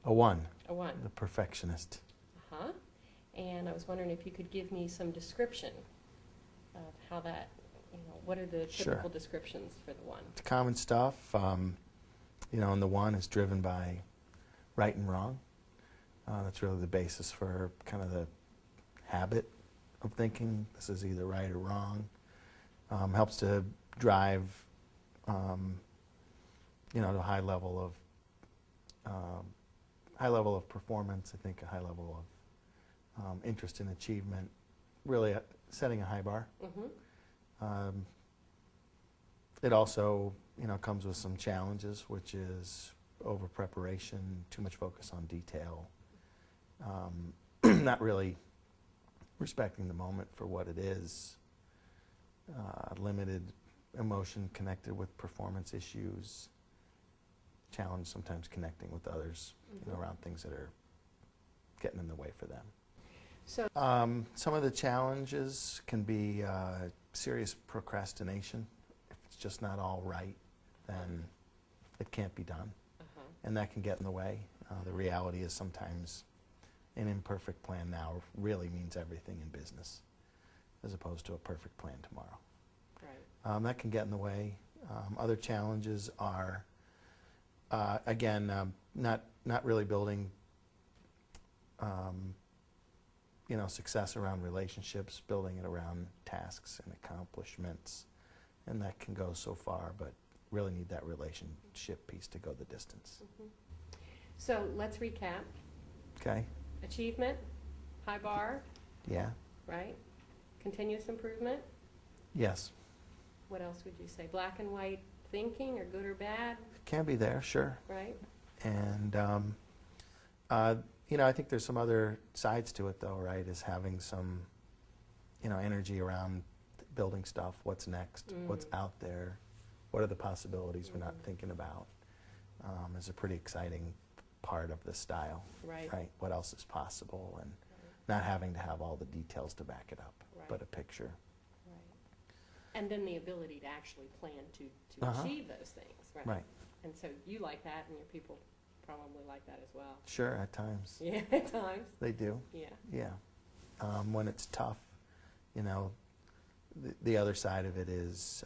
A 1. A 1. The perfectionist. Uh-huh. And I was wondering if you could give me some description of how that, what are the Sure. typical descriptions for the 1? It's common stuff. And the 1 is driven by right and wrong. That's really the basis for kind of the habit of thinking. This is either right or wrong. Helps to drive, to a high level of performance. I think a high level of interest in achievement. Really setting a high bar. Mm-hmm. It also, comes with some challenges, which is over preparation, too much focus on detail, not really respecting the moment for what it is, limited emotion connected with performance issues, challenge sometimes connecting with others, Mm-hmm. around things that are getting in the way for them. So, Some of the challenges can be serious procrastination. If it's just not all right, then it can't be done. uh-huh. And that can get in the way. The reality is sometimes an imperfect plan now really means everything in business, as opposed to a perfect plan tomorrow. Right. That can get in the way. Other challenges are, again, not really building success around relationships, building it around tasks and accomplishments, and that can go so far, but really need that relationship piece to go the distance. Mm-hmm. So let's recap. Okay? Achievement, high bar, Yeah? right? Continuous improvement. Yes. What else would you say? Black and white thinking, or good or bad, Can be there, sure. right? And, I think there's some other sides to it, though, right, is having some, energy around building stuff, what's next, what's out there, what are the possibilities we're not thinking about, is a pretty exciting part of the style, Right. right? What else is possible, and not having to have all the details to back it up, Right. but a picture. Right. And then the ability to actually plan to Uh-huh. achieve those things, right? Right. And so you like that, and your people probably like that as well. Sure, at times. Yeah, at times. They do. Yeah. Yeah. When it's tough, the other side of it is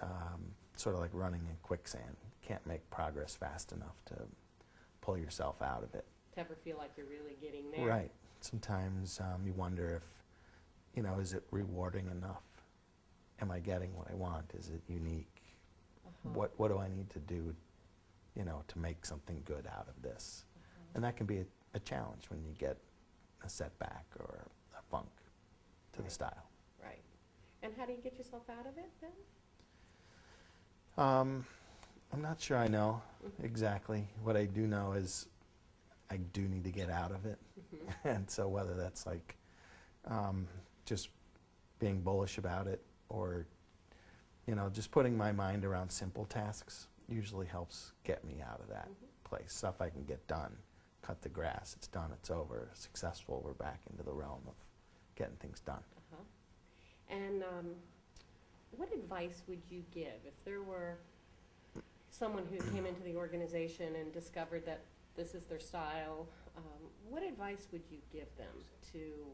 sort of like running in quicksand. Can't make progress fast enough to pull yourself out of it. To ever feel like you're really getting there. Right. Sometimes you wonder if, is it rewarding enough? Am I getting what I want? Is it unique? Uh-huh. What do I need to do, to make something good out of this? Uh-huh. And that can be a challenge when you get a setback or a funk to the Right. style. Right. And how do you get yourself out of it then? I'm not sure I know Mhm. exactly. What I do know is I do need to get out of it. Mm-hmm. And so whether that's like just being bullish about it, or just putting my mind around simple tasks usually helps get me out of that Mm-hmm. place. Stuff I can get done. Cut the grass, it's done, it's over. Successful, we're back into the realm of getting things done. Uh-huh. And what advice would you give if there were someone who came into the organization and discovered that this is their style? What advice would you give them to,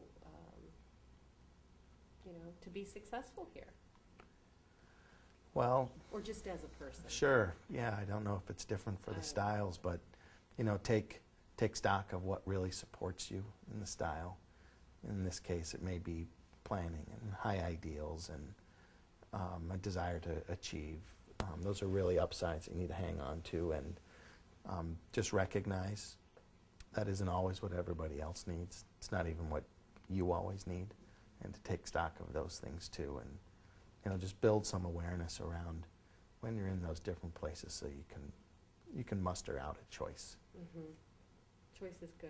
to be successful here, Well, or just as a person? sure, yeah, I don't know if it's different for the styles, but take stock of what really supports you in the style. In this case, it may be planning and high ideals and a desire to achieve. Those are really upsides that you need to hang on to, and just recognize that isn't always what everybody else needs. It's not even what you always need, and to take stock of those things too, and just build some awareness around when you're in those different places, so you can muster out a choice. Mm-hmm. Choice is good.